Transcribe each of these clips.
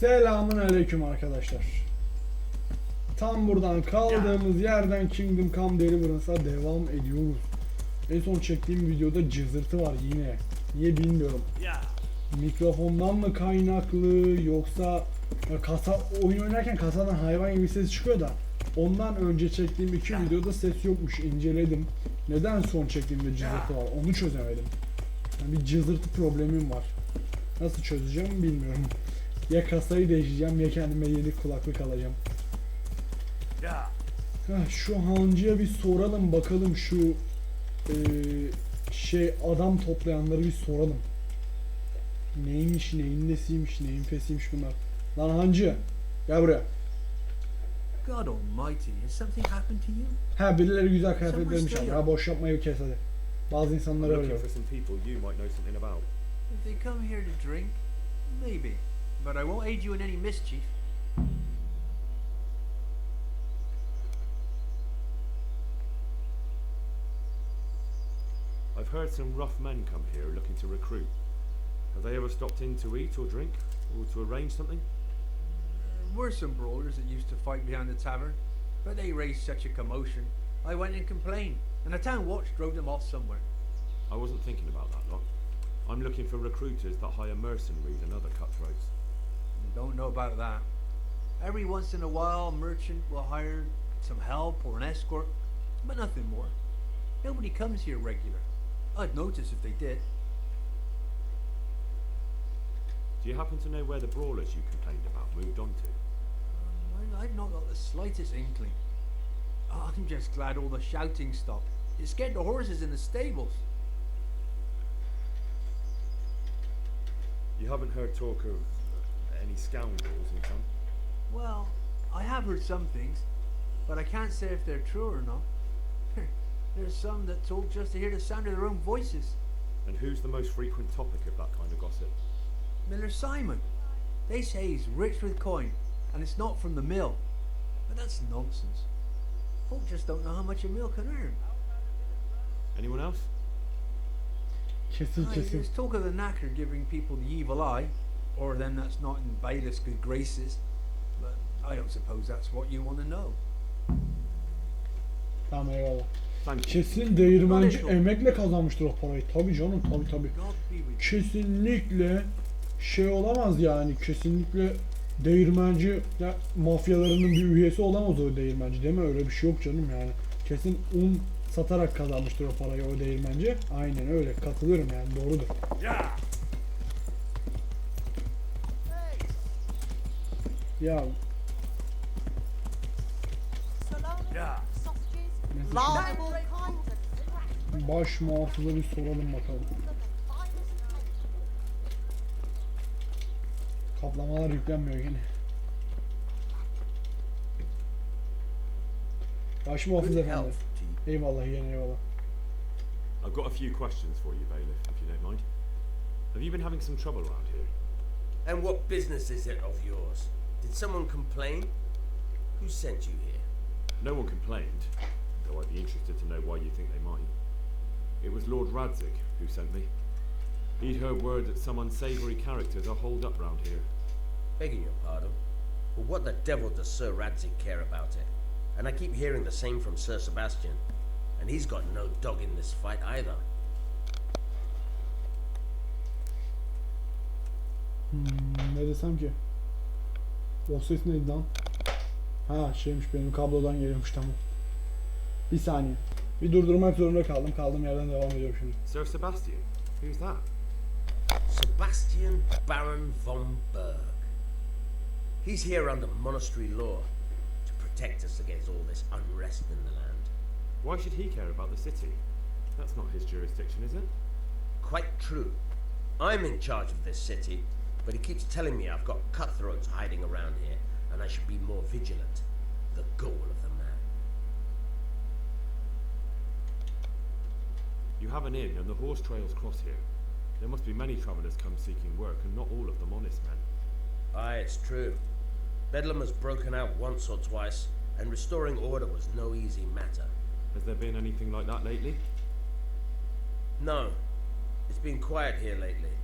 Selamun aleyküm arkadaşlar. Tam buradan kaldığımız yerden Kingdom Come Deliverance'a devam ediyoruz. En son çektiğim videoda cızırtı var yine. Niye bilmiyorum. Mikrofondan mı kaynaklı yoksa oyun oynarken kasadan hayvan gibi ses çıkıyor da ondan önce çektiğim iki videoda ses yokmuş, inceledim. Neden son çektiğimde cızırtı var onu çözemedim. Yani bir cızırtı problemim var. Nasıl çözeceğim bilmiyorum. Ya kasayı değiştireceğim ya kendime yeni kulaklık alacağım. Şu hancıya bir soralım bakalım şu adam toplayanları bir soralım. Neymiş, neyin nesiymiş, neyin fesiymiş bunlar. Lan hancı, gel buraya. God almighty, has something happened to you? Ha birileri güzel kıyafet vermiş ama. Ha boş yapmayı kes hadi. Bazı insanlar öyle. If they come here to drink, maybe. But I won't aid you in any mischief. I've heard some rough men come here looking to recruit. Have they ever stopped in to eat or drink, or to arrange something? There were some brawlers that used to fight behind the tavern, but they raised such a commotion. I went and complained, and the town watch drove them off somewhere. I wasn't thinking about that lot. I'm looking for recruiters that hire mercenaries and other cutthroats. Don't know about that. Every once in a while, a merchant will hire some help or an escort, but nothing more. Nobody comes here regular. I'd notice if they did. Do you happen to know where the brawlers you complained about moved on to? I've not got the slightest inkling. I'm just glad all the shouting stopped. It scared the horses in the stables. You haven't heard talk of any scoundrels in town? Well, I have heard some things, but I can't say if they're true or not. There's some that talk just to hear the sound of their own voices. And who's the most frequent topic of that kind of gossip? Miller Simon. They say he's rich with coin, and it's not from the mill. But that's nonsense. Folk just don't know how much a mill can earn. Anyone else? Kesin. There's talk of the knacker giving people the evil eye, or them that's not in bailiff's good graces. But I don't suppose that's what you want to know. Tamam eyvallah. Thank you. Kesin değirmenci emekle kazanmıştır o parayı. Tabii canım tabii. God be with you. Kesinlikle olamaz yani. Kesinlikle değirmenci ya, mafyalarının bir üyesi olamaz o değirmenci değil mi? Öyle bir şey yok canım yani. Kesin un satarak kazanmıştır o parayı o değirmenci. Aynen öyle. Katılıyorum yani. Doğrudur. Ya baş muhafıza bir soralım bakalım. Kaplamalar yüklenmiyor yine. Baş muhafız efendi. Eyvallah yine eyvallah. I've got a few questions for you, bailiff, if you don't mind. Have you been having some trouble around here? And what business is it of yours? Did someone complain? Who sent you here? No one complained, though I'd be interested to know why you think they might. It was Lord Radzig who sent me. He'd heard word that some unsavoury characters are holed up round here. Begging your pardon, but what the devil does Sir Radzig care about it? And I keep hearing the same from Sir Sebastian, and he's got no dog in this fight either. Ne desem ki? O ses neydi lan? Ha şeymiş benim kablodan geliyormuş tamam. Bir saniye. Bir durdurmak zorunda kaldım. Kaldığım yerden devam ediyorum şimdi. Sir Sebastian? Who's that? Sebastian Baron von Berg. He's here under monastery law to protect us against all this unrest in the land. Why should he care about the city? That's not his jurisdiction, is it? Quite true. I'm in charge of this city, but he keeps telling me I've got cutthroats hiding around here, and I should be more vigilant. The goal of the man. You have an inn, and the horse trails cross here. There must be many travellers come seeking work, and not all of them honest men. Aye, it's true. Bedlam has broken out once or twice, and restoring order was no easy matter. Has there been anything like that lately? No. It's been quiet here lately.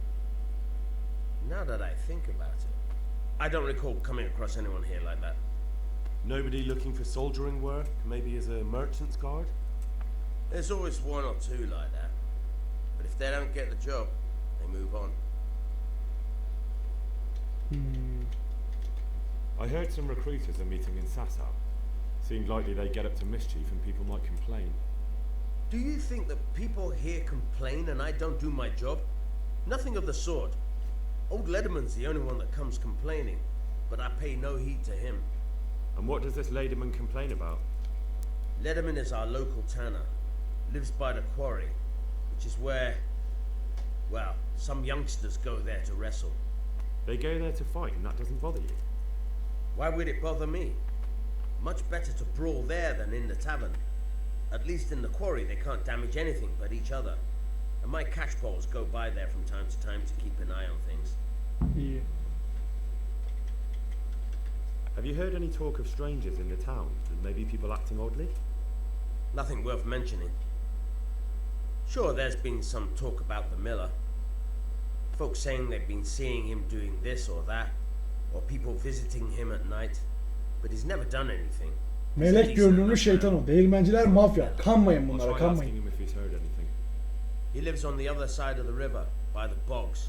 Now that I think about it, I don't recall coming across anyone here like that. Nobody looking for soldiering work, maybe as a merchant's guard? There's always one or two like that. But if they don't get the job, they move on. I heard some recruiters are meeting in Sasau. Seemed likely they get up to mischief and people might complain. Do you think that people here complain and I don't do my job? Nothing of the sort. Old Lederman's the only one that comes complaining, but I pay no heed to him. And what does this Lederman complain about? Lederman is our local tanner. Lives by the quarry, which is where, well, some youngsters go there to wrestle. They go there to fight and that doesn't bother you? Why would it bother me? Much better to brawl there than in the tavern. At least in the quarry they can't damage anything but each other. And my catchpoles go by there from time to time to keep an eye on things. İyi. Have you heard any talk of strangers in the town and maybe people acting oddly? Nothing worth mentioning. Sure, there's been some talk about the miller. Folks saying they've been seeing him doing this or that, or people visiting him at night, but he's never done anything. Melek görünümlü şeytan o. Değirmenciler mafya. Kanmayın I'll bunlara, try asking kanmayın. him if he's heard anything. He lives on the other side of the river, by the bogs.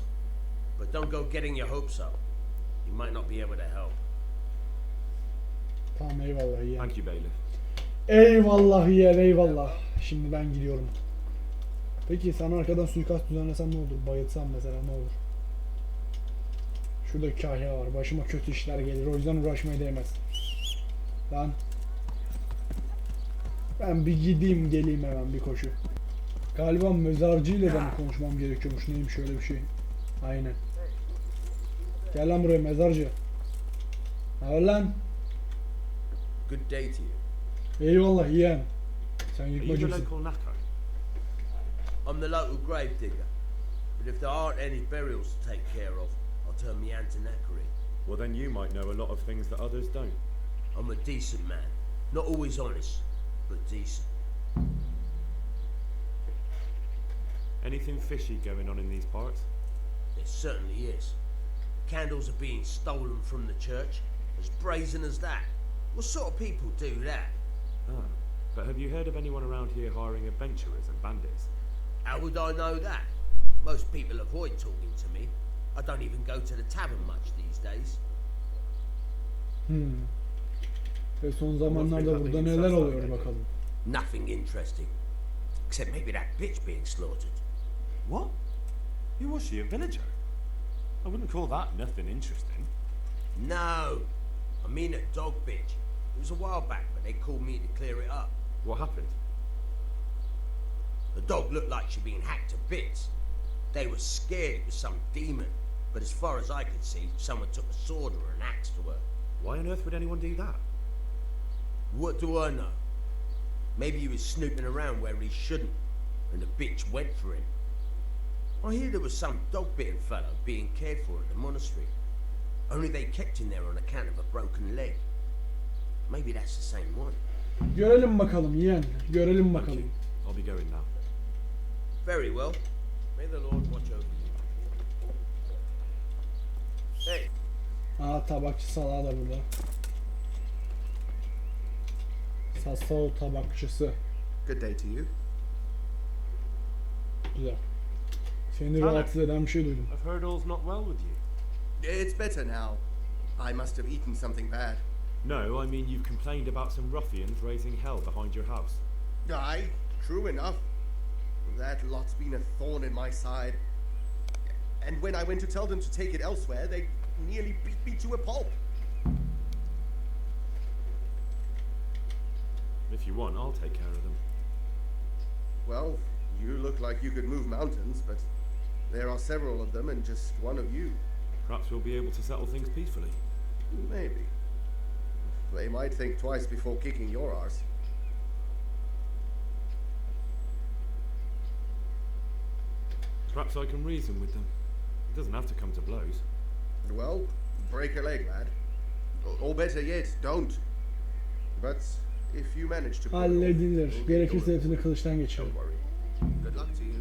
But don't go getting your hopes up. He might not be able to help. Tamam, eyvallah yeğen. Thank you, bailiff. Eyvallah yeğen, eyvallah. Şimdi ben gidiyorum. Peki sana arkadan suikast düzenlesem ne olur? Bayılsam mesela ne olur? Şurada kahya var. Başıma kötü işler gelir. O yüzden uğraşmaya değmez. Lan. Ben bir gideyim geleyim hemen bir koşu. Galiba mezarcıyla da mı konuşmam gerekiyormuş? Neymiş öyle bir şey? Aynen. Gel lan buraya mezarcı. Haber lan. Good day to you. Eyvallah yeğen. Sen Are you the yıkmacımsın. local knacker? I'm the local grave digger. But if there aren't any burials to take care of, I'll turn me hand to knackery. Well, then you might know a lot of things that others don't. I'm a decent man. Not always honest, but decent. Anything fishy going on in these parts? There certainly is. The candles are being stolen from the church. As brazen as that. What sort of people do that? Ah, but have you heard of anyone around here hiring adventurers and bandits? How would I know that? Most people avoid talking to me. I don't even go to the tavern much these days. Ve son zamanlarda burada neler oluyor bakalım. Nothing interesting. Except maybe that bitch being slaughtered. What? Who was she, a villager? I wouldn't call that nothing interesting. No. I mean a dog bitch. It was a while back, but they called me to clear it up. What happened? The dog looked like she'd been hacked to bits. They were scared it was some demon, but as far as I could see, someone took a sword or an axe to her. Why on earth would anyone do that? What do I know? Maybe he was snooping around where he shouldn't, and the bitch went for him. I hear there was some dog-bitten fellow being cared for at the monastery. Only they kept him there on account of a broken leg. Maybe that's the same one. Görelim bakalım yeğen. Görelim Thank bakalım. you. I'll be going now. Very well. May the Lord watch over you. Hey, Aa, tabakçı salağı da burada. Sasao tabakçısı. Good day to you. Güzel. Seni rahatsız eden bir şey duydum. I've heard all's not well with you. It's better now. I must have eaten something bad. No, I mean you've complained about some ruffians raising hell behind your house. Aye, true enough. That lot's been a thorn in my side. And when I went to tell them to take it elsewhere, they nearly beat me to a pulp. If you want, I'll take care of them. Well, you look like you could move mountains, but there are several of them and just one of you. Perhaps we'll be able to settle things peacefully. Maybe. They might think twice before kicking your arse. Perhaps I can reason with them. It doesn't have to come to blows. Well, break a leg, lad. Or better yet, don't. But if you manage to pull it off, Halledilir. we'll get Gerekirse going. hepsini kılıçtan geçirelim. Don't worry. Good luck to you.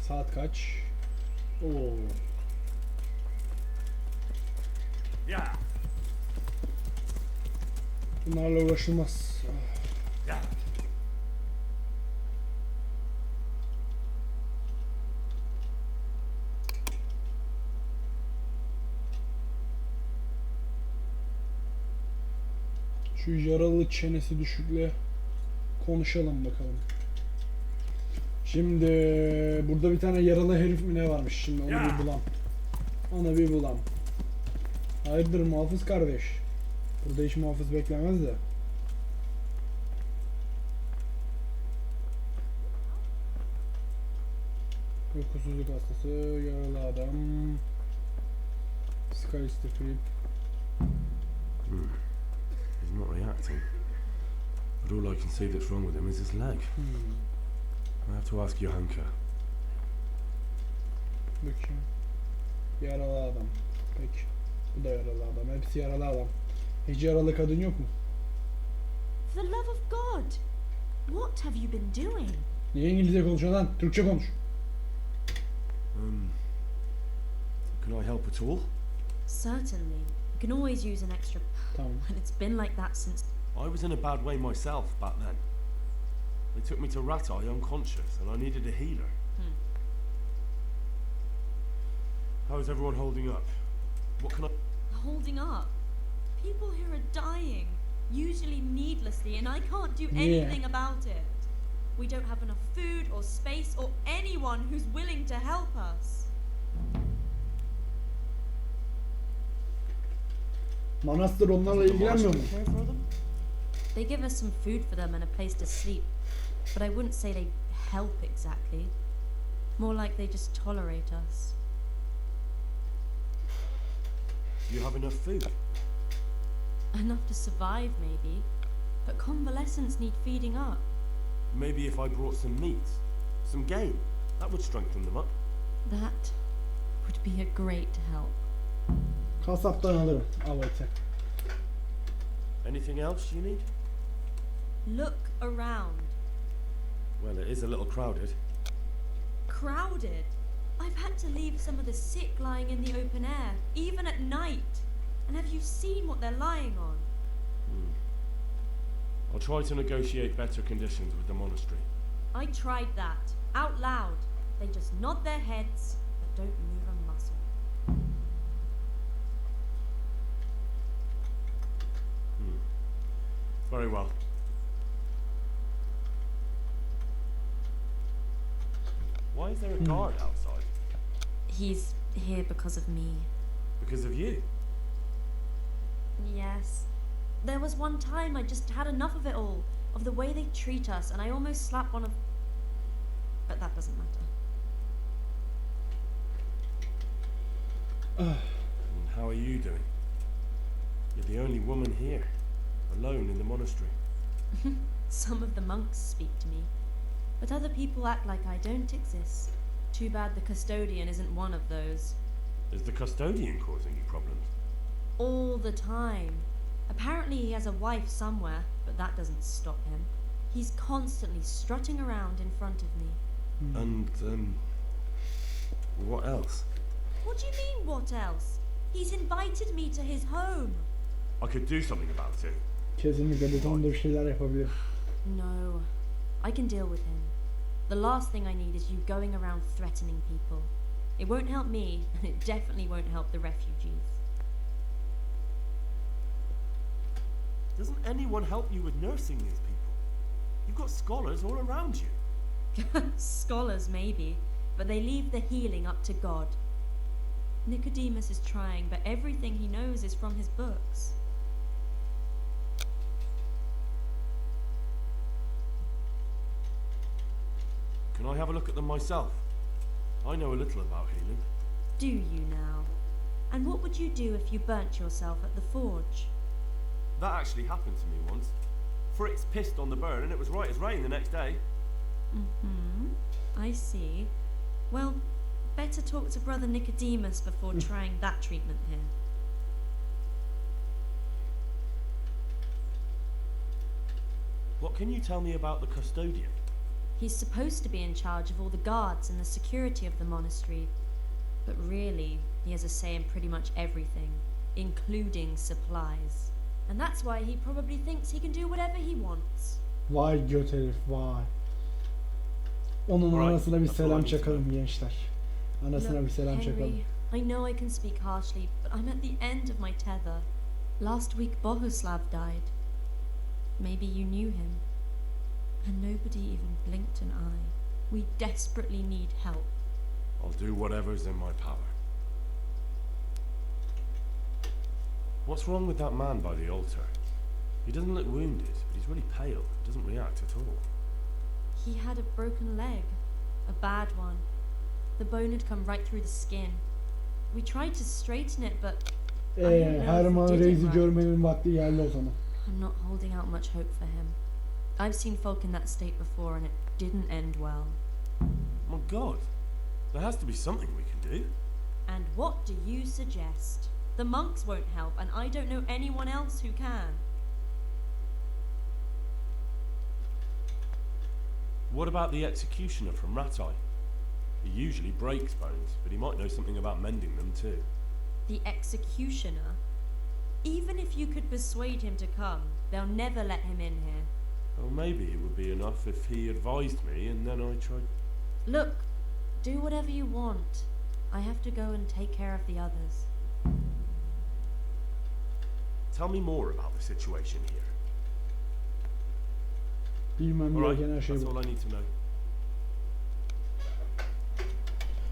Saat kaç? Oo. Yeah. Bunlarla uğraşılmaz. Yeah. Şu yaralı çenesi düşükle konuşalım bakalım. Şimdi burada bir tane yaralı herif mi ne varmış? Şimdi onu bir bulam. Onu bir bulam. Hayırdır muhafız kardeş? Burada hiç muhafız beklemez de. Uykusuzluk hastası, yaralı adam. Skyscraper. He's not reacting. But all I can see that's wrong with him is his leg. I have to ask Johanka. Bakayım. Yaralı adam. Peki. Bu da yaralı adam. Hepsi yaralı adam. Hiç yaralı kadın yok mu? For the love of God, what have you been doing? Niye İngilizce konuşuyorsun lan? Türkçe konuş. Can I help at all? Certainly. You can always use an extra. Tamam. And it's been like that since. I was in a bad way myself back then. They took me to Rattay unconscious, and I needed a healer. How's everyone holding up? What can I... Holding up. People here are dying, usually needlessly, and I can't do anything about it. We don't have enough food or space or anyone who's willing to help us. Manastır onlarla Does the ilgilenmiyor mu? monastery care for them? They give us some food for them and a place to sleep, but I wouldn't say they help exactly. More like they just tolerate us. Do you have enough food? Enough to survive, maybe, but convalescents need feeding up. Maybe if I brought some meat, some game, that would strengthen them up. That would be a great help. Kasaptan alırım. Al eti. Anything else you need? Look around. Well, it is a little crowded. Crowded. I've had to leave some of the sick lying in the open air, even at night. And have you seen what they're lying on? I'll try to negotiate better conditions with the monastery. I tried that, out loud. They just nod their heads, but don't move a muscle. Very well. Why is there a guard outside? He's here because of me. Because of you? Yes. There was one time I just had enough of it all, of the way they treat us, and I almost slapped one of... But that doesn't matter. And how are you doing? You're the only woman here, alone in the monastery. Some of the monks speak to me, but other people act like I don't exist. Too bad the custodian isn't one of those. Is the custodian causing you problems? All the time. Apparently he has a wife somewhere, but that doesn't stop him. He's constantly strutting around in front of me. And, what else? What do you mean, what else? He's invited me to his home. I could do something about it. Kesinlikle bu konuda bir şeyler yapabilirim. No, I can deal with him. The last thing I need is you going around threatening people. It won't help me, and it definitely won't help the refugees. Doesn't anyone help you with nursing these people? You've got scholars all around you. Scholars, maybe, but they leave the healing up to God. Nicodemus is trying, but everything he knows is from his books. Can I have a look at them myself? I know a little about healing. Do you now? And what would you do if you burnt yourself at the forge? That actually happened to me once. Fritz pissed on the burn and it was right as rain the next day. I see. Well, better talk to Brother Nicodemus before trying that treatment here. What can you tell me about the custodian? He's supposed to be in charge of all the guards and the security of the monastery, but really, he has a say in pretty much everything, including supplies. And that's why he probably thinks he can do whatever he wants. Vay göt herif vay. Onun Alright, anasına bir that's all I selam need to çakalım know. gençler. Anasına Look, bir selam çakalım. Henry, I know I can speak harshly, but I'm at the end of my tether. Last week Bohuslav died. Maybe you knew him. And nobody even blinked an eye. We desperately need help. I'll do whatever's in my power. What's wrong with that man by the altar? He doesn't look wounded, but he's really pale. Doesn't react at all. He had a broken leg. A bad one. The bone had come right through the skin. We tried to straighten it, but I don't know if Herman we did it Reis'i right. görmenin vakti geldi o zaman. I'm not holding out much hope for him. I've seen folk in that state before and it didn't end well. My God, there has to be something we can do. And what do you suggest? The monks won't help and I don't know anyone else who can. What about the executioner from Ratai? He usually breaks bones, but he might know something about mending them too. The executioner? Even if you could persuade him to come, they'll never let him in here. Well, maybe it would be enough if he advised me and then I tried. Look, do whatever you want. I have to go and take care of the others. Tell me more about the situation here. Bilmem Alright, gereken her şey that's bu. all I need to know.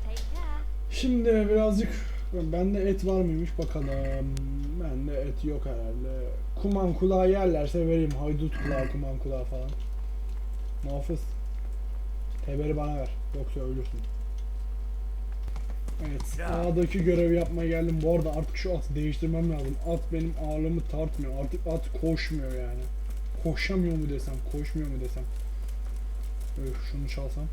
Take care. Şimdi birazcık bende et var mıymış bakalım. Bende et yok herhalde. Kuman kulağı yerlerse vereyim. Haydut kulağı, kuman kulağı falan. Muhafız. Teberi bana ver. Yoksa ölürsün. Evet. Sağdaki görevi yapmaya geldim. Bu arada artık şu atı değiştirmem lazım. At benim ağırlığımı tartmıyor. Artık at koşmuyor yani. Koşamıyor mu desem, koşmuyor mu desem. Şunu çalsam.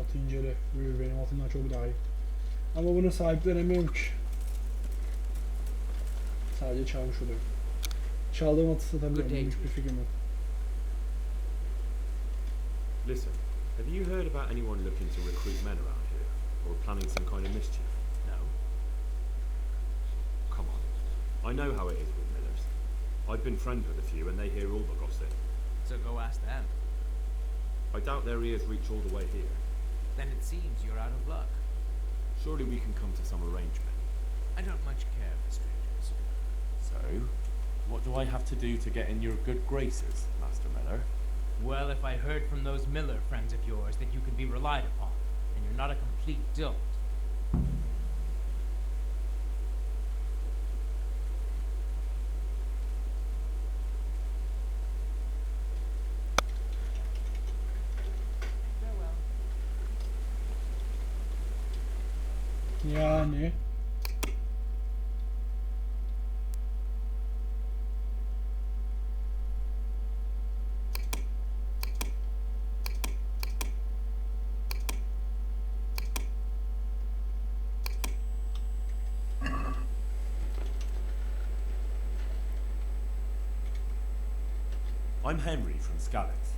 Atı incele. Benim atımdan çok daha iyi. Ama bunu sahiplenemiyorum ki. Sadece çalmış oluyorum. Çaldığım atı satabiliyorum. Good day. Hiçbir fikrim yok. Listen, have you heard about anyone looking to recruit men around here? Or planning some kind of mischief? No. Come on. I know how it is with millers. I've been friends with a few and they hear all the gossip. So go ask them. I doubt their ears reach all the way here. Then it seems you're out of luck. Surely we can come to some arrangement. I don't much care for strangers. So, what do I have to do to get in your good graces, Master Miller? Well, if I heard from those Miller friends of yours that you can be relied upon, and you're not a complete dolt. Farewell. Yani. I'm Henry from Scalix,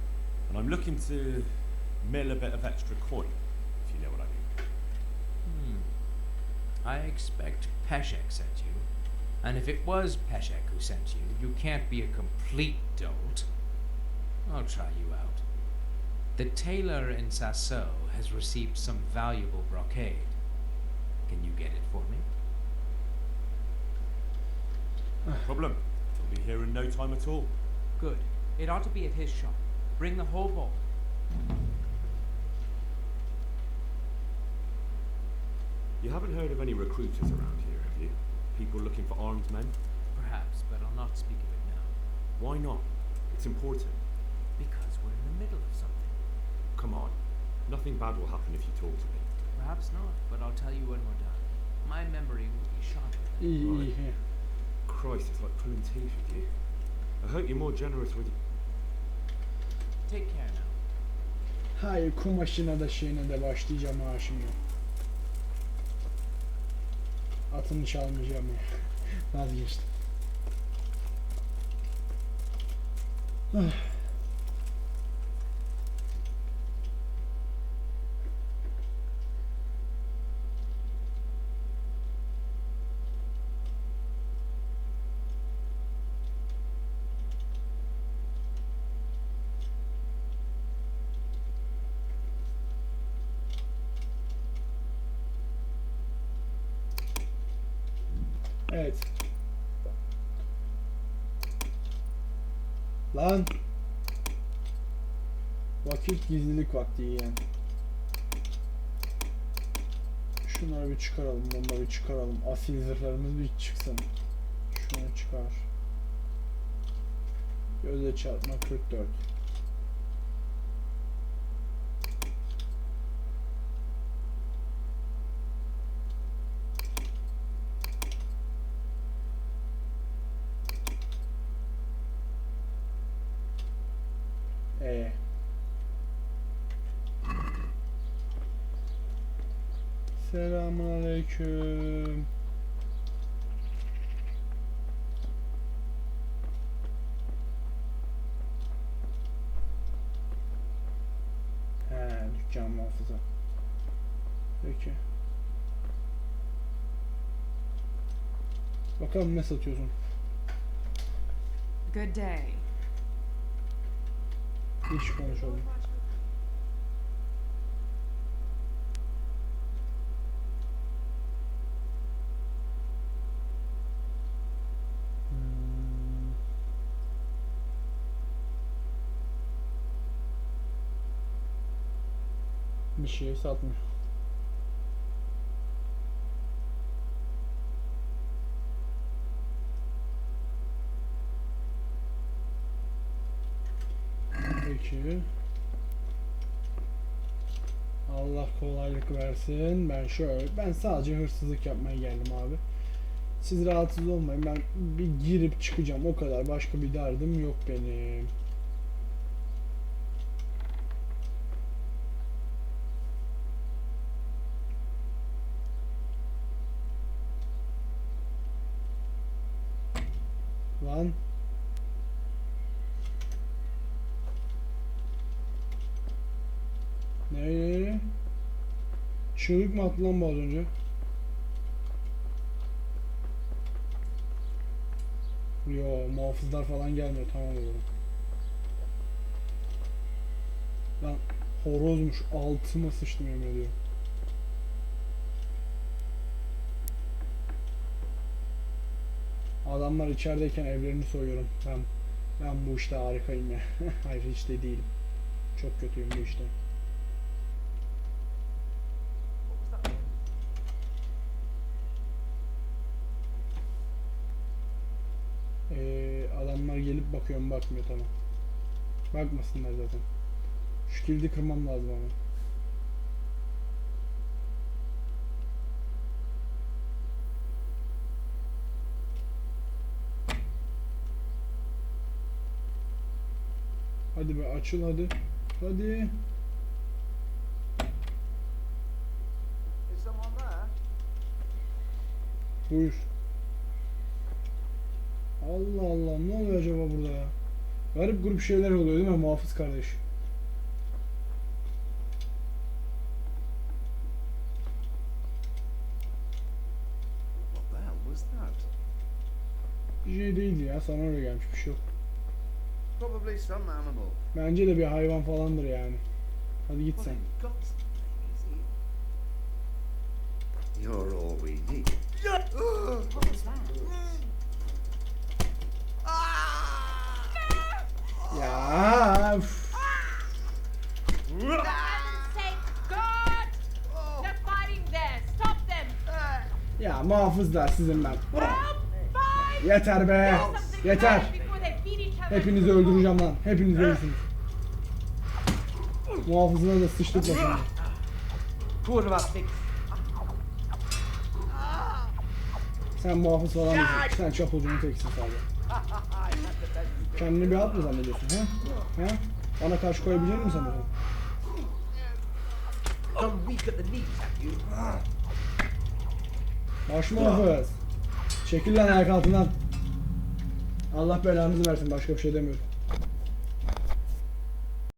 and I'm looking to mill a bit of extra coin, if you know what I mean. I expect Peshek sent you. And if it was Peshek who sent you, you can't be a complete dolt. I'll try you out. The tailor in Sasso has received some valuable brocade. Can you get it for me? No problem. I'll be here in no time at all. Good. It ought to be at his shop. Bring the whole bowl. You haven't heard of any recruiters around here, have you? People looking for armed men? Perhaps, but I'll not speak of it now. Why not? It's important. Because we're in the middle of something. Come on. Nothing bad will happen if you talk to me. Perhaps not, but I'll tell you when we're done. My memory will be sharper than İyi iyi. Right. Christ, it's like pulling teeth with you. I hope you're more generous with Take care now. Hayır, kumaşına da şeyine de başlayacağım ha şimdi. Atını çalmayacağım ya. Vazgeçtim. Evet. Lan. Vakit gizlilik vakti yani. Şunları bir çıkaralım, bunları bir çıkaralım. Asil zırhlarımız bir çıksın. Şunu çıkar. Gözle çarpma 44. Selamünaleyküm. Dükkan muhafızı. Peki. Bakalım ne satıyorsun? Good day. İş konuşalım. Bir şey satmıyor. Peki. Allah kolaylık versin. Ben sadece hırsızlık yapmaya geldim abi. Siz rahatsız olmayın. Ben bir girip çıkacağım. O kadar. Başka bir derdim yok benim. Lan. Ne? Çığlık mı attı lan bu az önce? Yo, muhafızlar falan gelmiyor. Tamam oğlum. Lan horozmuş. Altıma sıçtım yemin ediyorum. Adamlar içerideyken evlerini soyuyorum. Ben bu işte harikayım ya. Hayır hiç de değilim. Çok kötüyüm bu işte. Adamlar gelip bakıyorum, bakmıyor, tamam. Bakmasınlar zaten. Şu kilidi kırmam lazım ama. Hadi be, açıl hadi. Hadi. Buyur. Allah Allah, ne oluyor acaba burada ya? Garip grup şeyler oluyor değil mi muhafız kardeş? What the hell was that? Bir şey değildi ya, sana öyle gelmiş, bir şey yok. Probably some animal. Bence de bir hayvan falandır yani. Hadi git sen. You're all we need. What was that? Ya üf. For heaven's sake, God! They're fighting there. Stop them. Ya muhafızlar sizin ben. Fight! Yeter be. Yeter. Before they beat each other. Hepinizi öldüreceğim lan. Hepiniz ölürsünüz. Muhafızına da sıçtık da şimdi. Sen muhafız falan değilsin. Sen çapulcunun teksin sadece. Kendini bir alt mı zannediyorsun ha? Ha? Bana karşı koyabilir misin sanıyorsun? Come weak at the knees, have you? Baş muhafız. Çekil lan ayak altından. Allah belanızı versin, başka bir şey demiyorum.